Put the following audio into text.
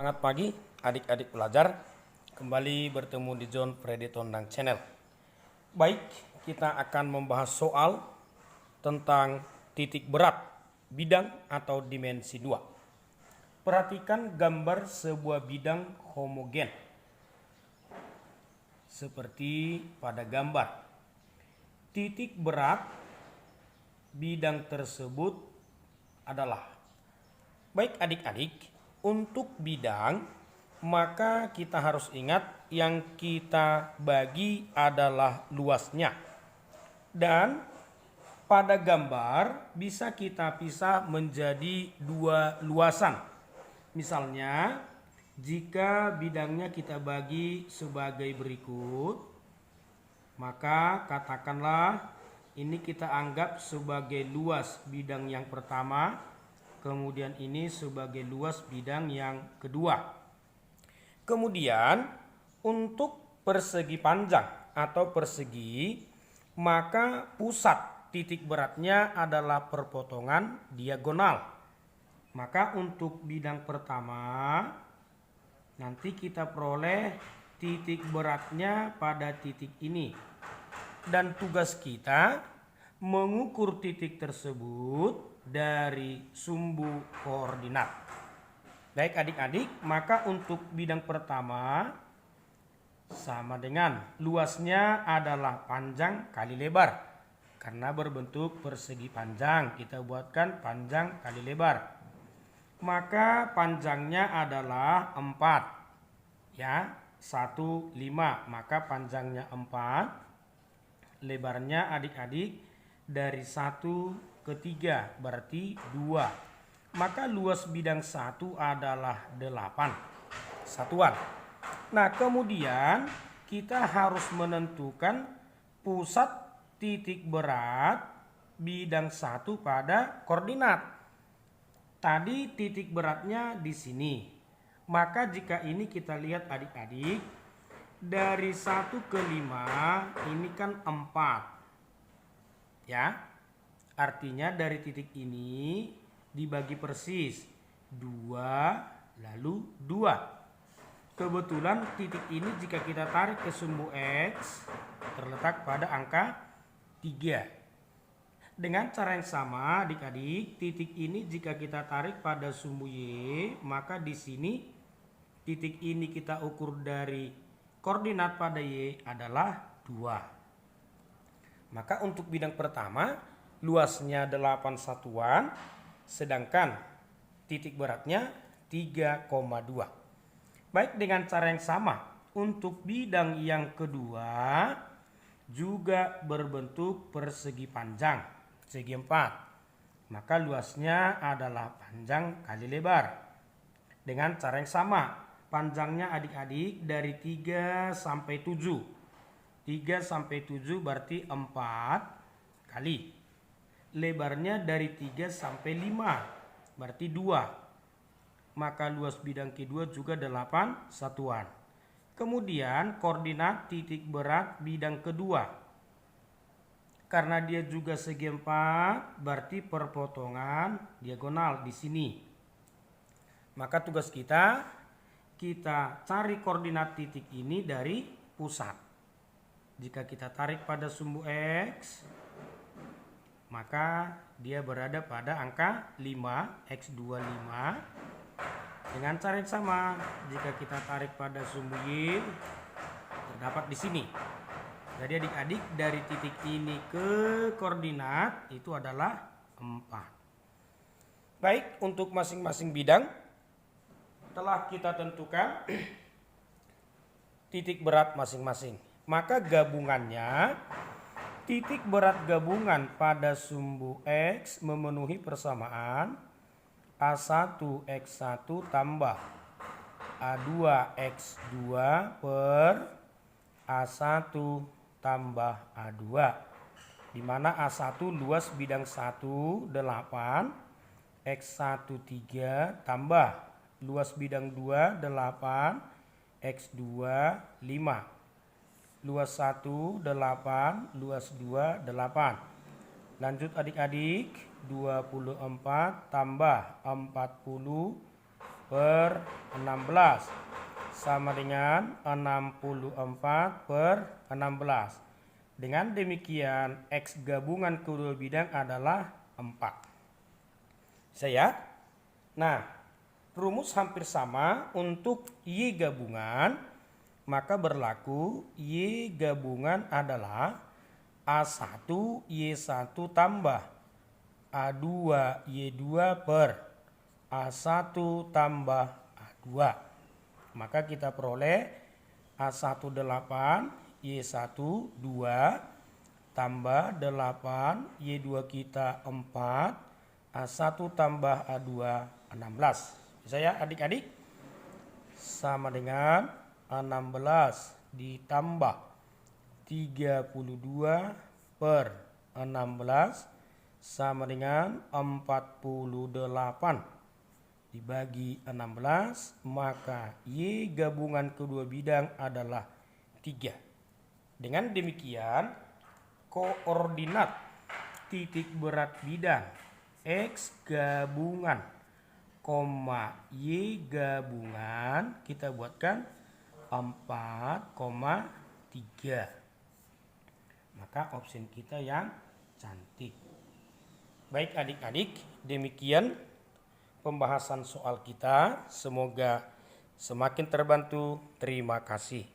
Semangat pagi adik-adik pelajar, kembali bertemu di John Freddy Tondang Channel. Baik, kita akan membahas soal tentang titik berat, bidang atau dimensi 2. Perhatikan gambar sebuah bidang homogen. Seperti pada gambar, titik berat bidang tersebut adalah, baik adik-adik, untuk bidang maka kita harus ingat yang kita bagi adalah luasnya. Dan pada gambar bisa kita pisah menjadi dua luasan. Misalnya, jika bidangnya kita bagi sebagai berikut, maka katakanlah ini kita anggap sebagai luas bidang yang pertama, kemudian ini sebagai luas bidang yang kedua. Kemudian untuk persegi panjang atau persegi, maka pusat titik beratnya adalah perpotongan diagonal. Maka untuk bidang pertama nanti kita peroleh titik beratnya pada titik ini. Dan tugas kita mengukur titik tersebut dari sumbu koordinat. Baik adik-adik, maka untuk bidang pertama sama dengan luasnya adalah panjang kali lebar. Karena berbentuk persegi panjang, kita buatkan panjang kali lebar. Maka panjangnya adalah 4. Ya, 1, 5. Maka panjangnya 4. Lebarnya adik-adik dari 1 ke 3 berarti 2. Maka luas bidang 1 adalah 8 satuan. Nah, kemudian kita harus menentukan pusat titik berat bidang 1 pada koordinat. Tadi titik beratnya di sini. Maka jika ini kita lihat adik-adik, dari 1 ke 5 ini kan 4. Ya. Artinya dari titik ini dibagi persis 2 lalu 2. Kebetulan titik ini jika kita tarik ke sumbu X terletak pada angka 3. Dengan cara yang sama adik-adik, titik ini jika kita tarik pada sumbu Y, maka di sini titik ini kita ukur dari koordinat pada Y adalah 2. Maka untuk bidang pertama luasnya 8 satuan, sedangkan titik beratnya 3,2. Baik, dengan cara yang sama, untuk bidang yang kedua juga berbentuk persegi panjang, segi 4. Maka luasnya adalah panjang kali lebar. Dengan cara yang sama, panjangnya adik-adik dari 3 sampai 7. 3 sampai 7 berarti 4 kali. Lebarnya dari 3 sampai 5 berarti 2. Maka luas bidang kedua juga 8 satuan. Kemudian koordinat titik berat bidang kedua, karena dia juga segi 4 berarti perpotongan diagonal di sini. Maka tugas kita cari koordinat titik ini dari pusat. Jika kita tarik pada sumbu X, maka dia berada pada angka 5, X25. Dengan cara yang sama, jika kita tarik pada sumbu Y, terdapat di sini. Jadi adik-adik, dari titik ini ke koordinat itu adalah 4. Baik, untuk masing-masing bidang telah kita tentukan titik berat masing-masing. Maka gabungannya, titik berat gabungan pada sumbu X memenuhi persamaan A1X1 tambah A2X2 per A1 tambah A2. Di mana A1 luas bidang 1 8, X1 3 tambah luas bidang 2 8, X2 5. Luas 1 8, luas 2 8. Lanjut adik-adik, 24 tambah 40 per 16 sama dengan 64 per 16. Dengan demikian X gabungan kedua bidang adalah 4. Saya. Nah, rumus hampir sama untuk Y gabungan, maka berlaku Y gabungan adalah A1 Y1 tambah A2 Y2 per A1 tambah A2. Maka kita peroleh A1 8 Y1 2 tambah 8 Y2 kita 4 A1 tambah A2 16. Bisa ya adik-adik? Sama dengan 16 ditambah 32 per 16 sama dengan 48 dibagi 16, maka Y gabungan kedua bidang adalah 3. Dengan demikian koordinat titik berat bidang X gabungan, Y gabungan kita buatkan 4,3. Maka opsi kita yang cantik. Baik adik-adik, demikian pembahasan soal kita. Semoga semakin terbantu. Terima kasih.